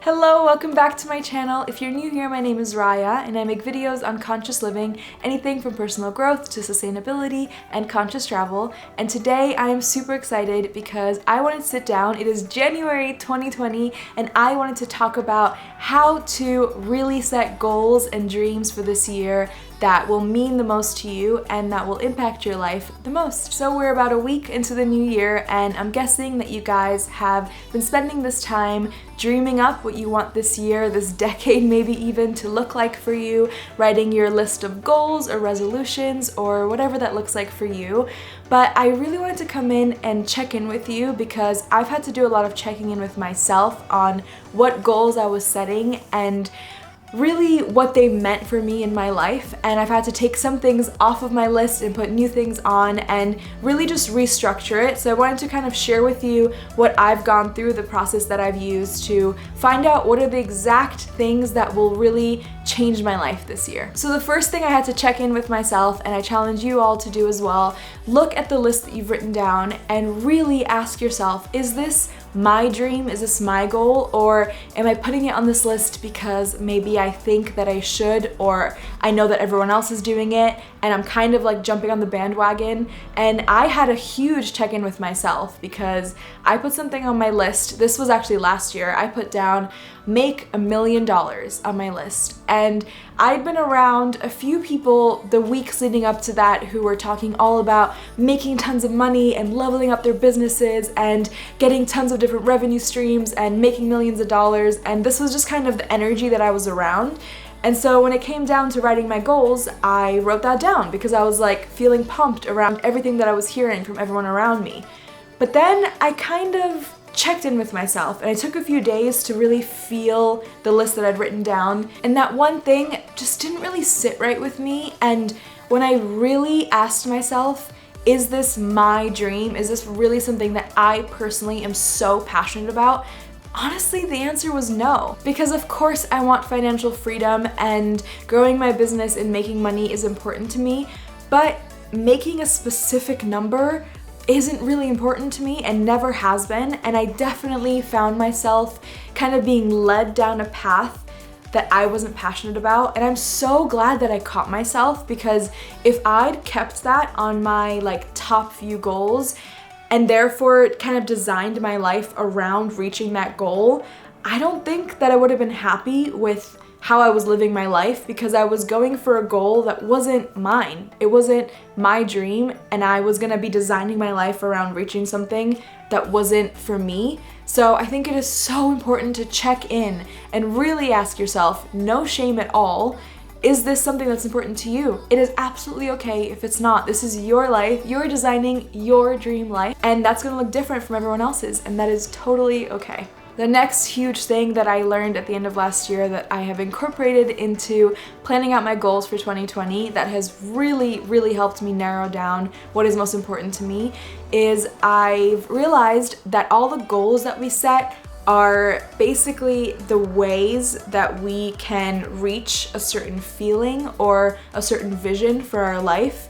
Hello, welcome back to my channel. If you're new here, my name is Raya and I make videos on conscious living, anything from personal growth to sustainability and conscious travel. And today I am super excited because I wanted to sit down. It is January 2020 and I wanted to talk about how to really set goals and dreams for this year that will mean the most to you and that will impact your life the most. So we're about a week into the new year and I'm guessing that you guys have been spending this time dreaming up what you want this year, this decade maybe even, to look like for you, writing your list of goals or resolutions or whatever that looks like for you. But I really wanted to come in and check in with you because I've had to do a lot of checking in with myself on what goals I was setting and really what they meant for me in my life, and I've had to take some things off of my list and put new things on and really just restructure it. So I wanted to kind of share with you what I've gone through, the process that I've used to find out what are the exact things that will really change my life this year. So the first thing I had to check in with myself, and I challenge you all to do as well, look at the list that you've written down and really ask yourself, is this my dream? Is this my goal? Or am I putting it on this list because maybe I think that I should, or I know that everyone else is doing it and I'm kind of like jumping on the bandwagon? And I had a huge check-in with myself because I put something on my list. This was actually last year. I put down make $1 million on my list. And I'd been around a few people the weeks leading up to that who were talking all about making tons of money and leveling up their businesses and getting tons of different revenue streams and making millions of dollars. And this was just kind of the energy that I was around. And so when it came down to writing my goals, I wrote that down because I was like feeling pumped around everything that I was hearing from everyone around me. But then I kind of checked in with myself and I took a few days to really feel the list that I'd written down, and that one thing just didn't really sit right with me. And when I really asked myself, is this my dream? Is this really something that I personally am so passionate about? Honestly, the answer was no. Because of course I want financial freedom and growing my business and making money is important to me, but making a specific number isn't really important to me and never has been. And I definitely found myself kind of being led down a path that I wasn't passionate about. And I'm so glad that I caught myself, because if I'd kept that on my like top few goals and therefore kind of designed my life around reaching that goal, I don't think that I would have been happy with how I was living my life, because I was going for a goal that wasn't mine. It wasn't my dream, and I was gonna be designing my life around reaching something that wasn't for me. So I think it is so important to check in and really ask yourself, no shame at all, is this something that's important to you? It is absolutely okay if it's not. This is your life. You're designing your dream life, and that's gonna look different from everyone else's, and that is totally okay. The next huge thing that I learned at the end of last year that I have incorporated into planning out my goals for 2020 that has really helped me narrow down what is most important to me is I've realized that all the goals that we set are basically the ways that we can reach a certain feeling or a certain vision for our life.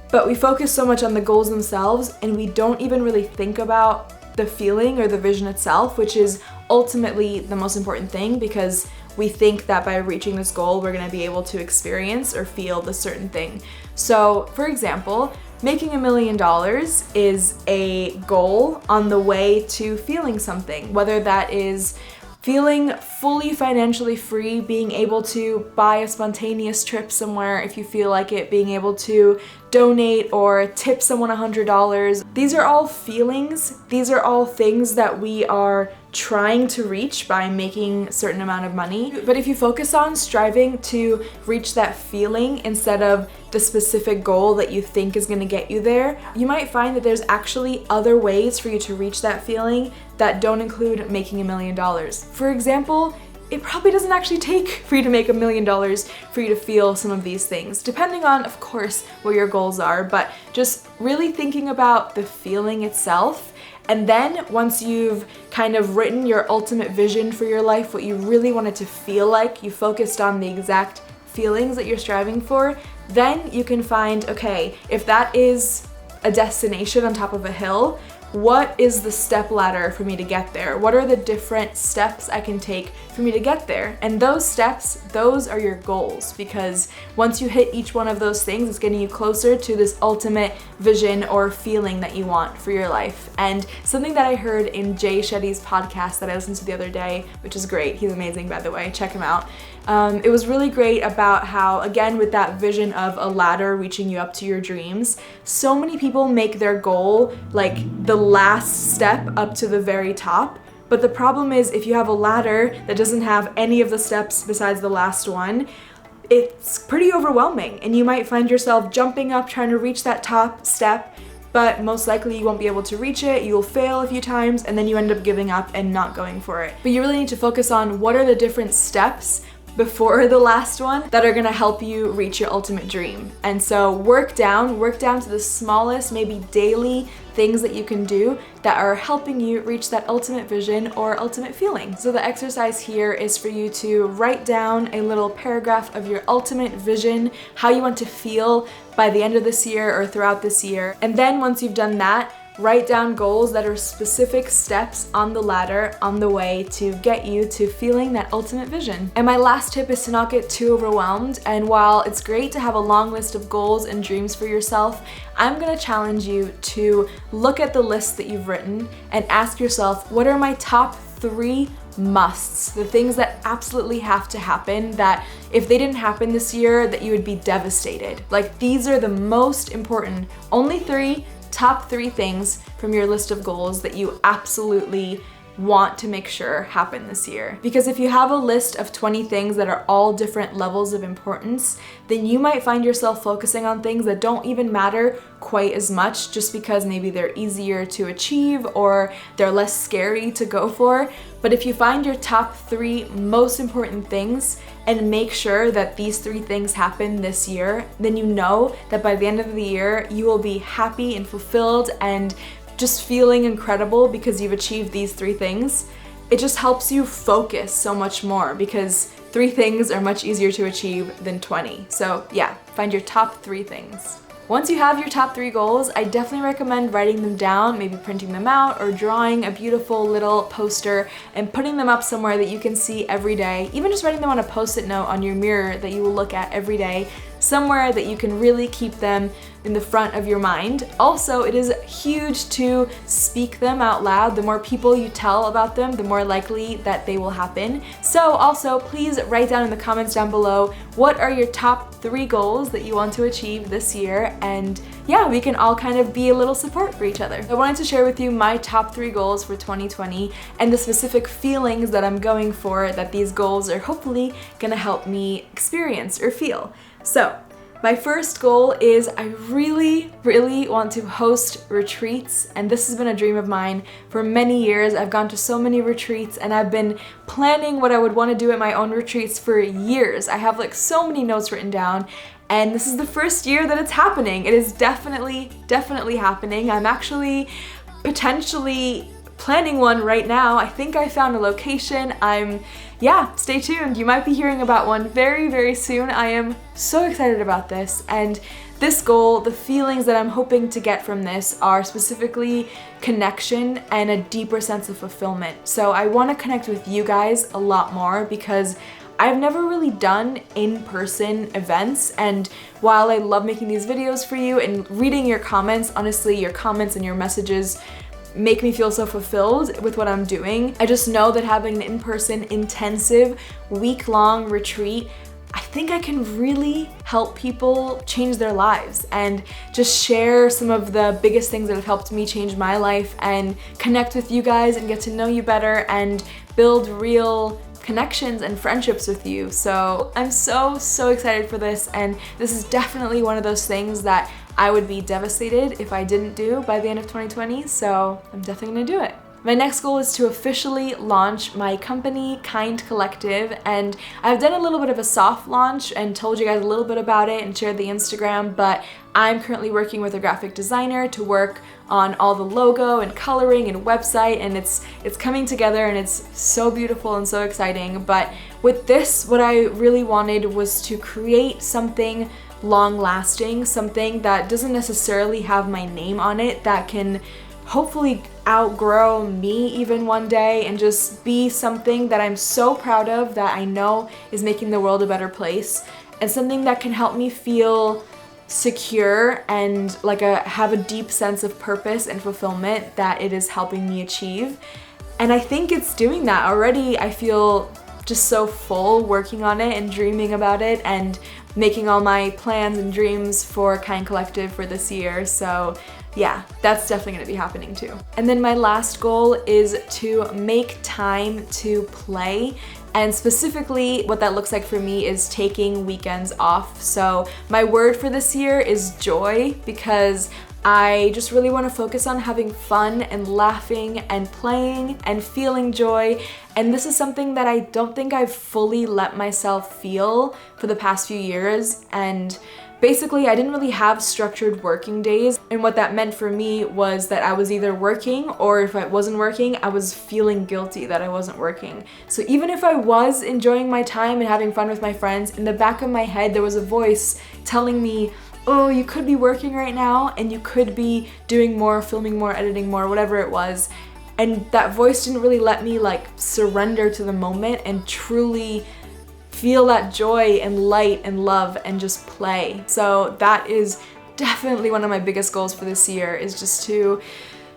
But we focus so much on the goals themselves and we don't even really think about the feeling or the vision itself, which is ultimately the most important thing, because we think that by reaching this goal we're going to be able to experience or feel the certain thing. So for example, making $1 million is a goal on the way to feeling something, whether that is feeling fully financially free, being able to buy a spontaneous trip somewhere if you feel like it, being able to donate or tip someone $100. These are all feelings. These are all things that we are trying to reach by making a certain amount of money. But if you focus on striving to reach that feeling instead of the specific goal that you think is going to get you there, you might find that there's actually other ways for you to reach that feeling that don't include making $1 million. For example, it probably doesn't actually take for you to make $1 million for you to feel some of these things, depending on, of course, what your goals are, but just really thinking about the feeling itself. And then once you've kind of written your ultimate vision for your life, what you really want it to feel like, you focused on the exact feelings that you're striving for, then you can find, okay, if that is a destination on top of a hill, what is the step ladder for me to get there? What are the different steps I can take for me to get there. And those steps, those are your goals, because once you hit each one of those things, it's getting you closer to this ultimate vision or feeling that you want for your life. And something that I heard in Jay Shetty's podcast that I listened to the other day, which is great, he's amazing by the way, check him out. It was really great about how, again, with that vision of a ladder reaching you up to your dreams, so many people make their goal like the last step up to the very top. But the problem is, if you have a ladder that doesn't have any of the steps besides the last one, it's pretty overwhelming, and you might find yourself jumping up trying to reach that top step, but most likely you won't be able to reach it, you'll fail a few times, and then you end up giving up and not going for it. But you really need to focus on what are the different steps before the last one that are gonna help you reach your ultimate dream. And so work down to the smallest, maybe daily things that you can do that are helping you reach that ultimate vision or ultimate feeling. So the exercise here is for you to write down a little paragraph of your ultimate vision, how you want to feel by the end of this year or throughout this year. And then once you've done that, write down goals that are specific steps on the ladder on the way to get you to feeling that ultimate vision. And my last tip is to not get too overwhelmed. And while it's great to have a long list of goals and dreams for yourself, I'm gonna challenge you to look at the list that you've written and ask yourself, what are my top 3 musts, the things that absolutely have to happen, that if they didn't happen this year, that you would be devastated. Like, these are the most important, only 3, top 3 things from your list of goals that you absolutely want to make sure happen this year. Because if you have a list of 20 things that are all different levels of importance, then you might find yourself focusing on things that don't even matter quite as much, just because maybe they're easier to achieve or they're less scary to go for. But if you find your top 3 most important things and make sure that these 3 things happen this year, then you know that by the end of the year, you will be happy and fulfilled and just feeling incredible because you've achieved these 3 things. It just helps you focus so much more, because 3 things are much easier to achieve than 20. So yeah, find your top 3 things. Once you have your top 3 goals, I definitely recommend writing them down, maybe printing them out or drawing a beautiful little poster and putting them up somewhere that you can see every day. Even just writing them on a post-it note on your mirror that you will look at every day, somewhere that you can really keep them in the front of your mind. Also, it is huge to speak them out loud. The more people you tell about them, the more likely that they will happen. So also, please write down in the comments down below, what are your top 3 goals that you want to achieve this year? And yeah, we can all kind of be a little support for each other. I wanted to share with you my top 3 goals for 2020 and the specific feelings that I'm going for that these goals are hopefully gonna help me experience or feel. So, my first goal is I really want to host retreats, and this has been a dream of mine for many years. I've gone to so many retreats and I've been planning what I would want to do at my own retreats for years. I have like so many notes written down, and this is the first year that it's happening. It is definitely happening. I'm actually potentially planning one right now. I think I found a location. Stay tuned. You might be hearing about one very soon. I am so excited about this, and this goal, the feelings that I'm hoping to get from this are specifically connection and a deeper sense of fulfillment. So I want to connect with you guys a lot more, because I've never really done in-person events, and while I love making these videos for you and reading your comments, honestly, your comments and your messages make me feel so fulfilled with what I'm doing. I just know that having an in-person, intensive, week-long retreat, I think I can really help people change their lives and just share some of the biggest things that have helped me change my life and connect with you guys and get to know you better and build real connections and friendships with you. So I'm so excited for this, and this is definitely one of those things that I would be devastated if I didn't do by the end of 2020, so I'm definitely gonna do it. My next goal is to officially launch my company, Kind Collective, and I've done a little bit of a soft launch and told you guys a little bit about it and shared the Instagram, but I'm currently working with a graphic designer to work on all the logo and coloring and website, and it's coming together and it's so beautiful and so exciting. But with this, what I really wanted was to create something long-lasting, something that doesn't necessarily have my name on it, that can hopefully outgrow me even one day and just be something that I'm so proud of, that I know is making the world a better place, and something that can help me feel secure and like have a deep sense of purpose and fulfillment that it is helping me achieve. And I think it's doing that already. I feel just so full working on it and dreaming about it and making all my plans and dreams for Kind Collective for this year. So yeah, that's definitely gonna be happening too. And then my last goal is to make time to play. And specifically what that looks like for me is taking weekends off. So my word for this year is joy, because I just really want to focus on having fun and laughing and playing and feeling joy. And this is something that I don't think I've fully let myself feel for the past few years. And basically, I didn't really have structured working days. And what that meant for me was that I was either working, or if I wasn't working, I was feeling guilty that I wasn't working. So even if I was enjoying my time and having fun with my friends, in the back of my head, there was a voice telling me, oh, you could be working right now and you could be doing more, filming more, editing more, whatever it was. And that voice didn't really let me like surrender to the moment and truly feel that joy and light and love and just play. So that is definitely one of my biggest goals for this year, is just to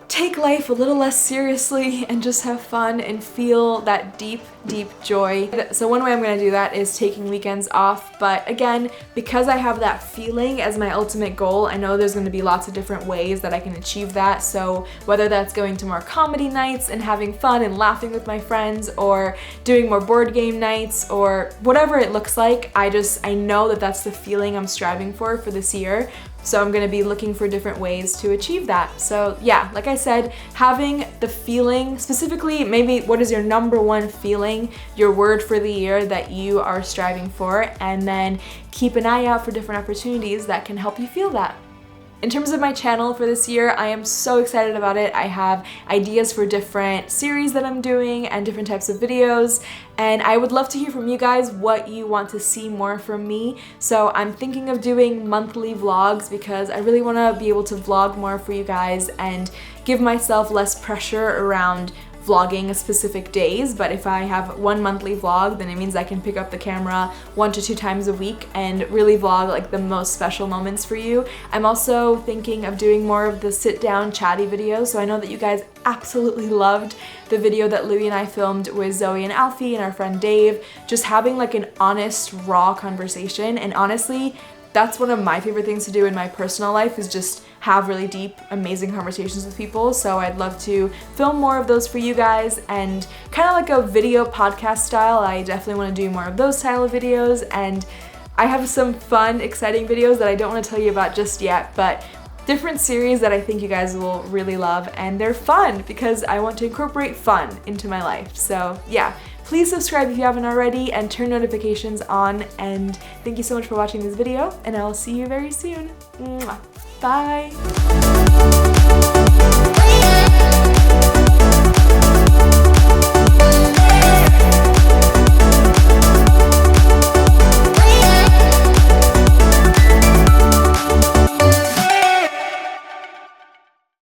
take life a little less seriously and just have fun and feel that deep, deep joy. So one way I'm gonna do that is taking weekends off. But again, because I have that feeling as my ultimate goal, I know there's gonna be lots of different ways that I can achieve that. So whether that's going to more comedy nights and having fun and laughing with my friends, or doing more board game nights, or whatever it looks like, I know that that's the feeling I'm striving for this year. So I'm gonna be looking for different ways to achieve that. So yeah, like I said, having the feeling, specifically maybe what is your number one feeling, your word for the year that you are striving for, and then keep an eye out for different opportunities that can help you feel that. In terms of my channel for this year, I am so excited about it. I have ideas for different series that I'm doing and different types of videos, and I would love to hear from you guys what you want to see more from me. So I'm thinking of doing monthly vlogs, because I really want to be able to vlog more for you guys and give myself less pressure around vlogging specific days. But if I have one monthly vlog, then it means I can pick up the camera 1 to 2 times a week and really vlog like the most special moments for you. I'm also thinking of doing more of the sit down chatty videos. So I know that you guys absolutely loved the video that Louie and I filmed with Zoe and Alfie and our friend Dave, just having like an honest, raw conversation. And honestly, that's one of my favorite things to do in my personal life, is just have really deep, amazing conversations with people. So I'd love to film more of those for you guys, and kind of like a video podcast style. I definitely want to do more of those style of videos, and I have some fun, exciting videos that I don't want to tell you about just yet, but different series that I think you guys will really love, and they're fun because I want to incorporate fun into my life. So yeah, please subscribe if you haven't already and turn notifications on, and thank you so much for watching this video, and I will see you very soon. Mwah. Bye!